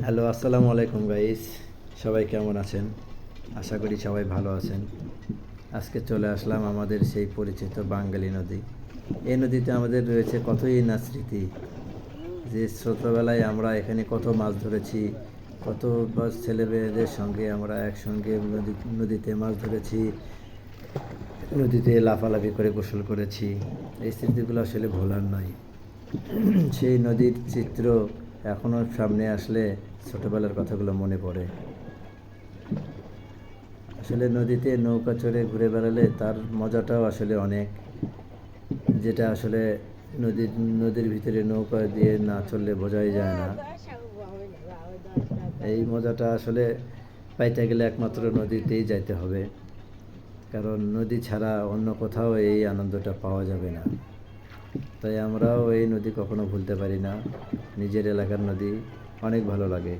Hello, আসসালামু আলাইকুম guys. সবাই কেমন আছেন? আশা করি সবাই ভালো আছেন। আজকে চলে আসলাম আমাদের সেই পরিচিত বাঙ্গালী নদী। এই নদীতে আমাদের রয়েছে কতই না স্মৃতি। যে ছোটবেলায় আমরা এখানে কত মাছ ধরেছি, কত বা ছেলেমেয়েদের সঙ্গে আমরা একসঙ্গে নদীতে মাছ ধরেছি, নদীতে লাফালাফি করে গোসল করেছি। এই স্মৃতিগুলো আসলে ভোলার নয়। সেই নদীর চিত্র এখনও সামনে আসলে ছোটবেলার কথাগুলো মনে পড়ে। আসলে নদীতে নৌকা চড়ে ঘুরে বেড়ালে তার মজাটাও আসলে অনেক, যেটা আসলে নদীর নদীর ভিতরে নৌকা দিয়ে না চললে বোঝাই যায় না। এই মজাটা আসলে পাইতে গেলে একমাত্র নদীতেই যাইতে হবে, কারণ নদী ছাড়া অন্য কোথাও এই আনন্দটা পাওয়া যাবে না। তাই আমরাও এই নদী কখনো ভুলতে পারি না। নিজের এলাকার নদী অনেক ভালো লাগে।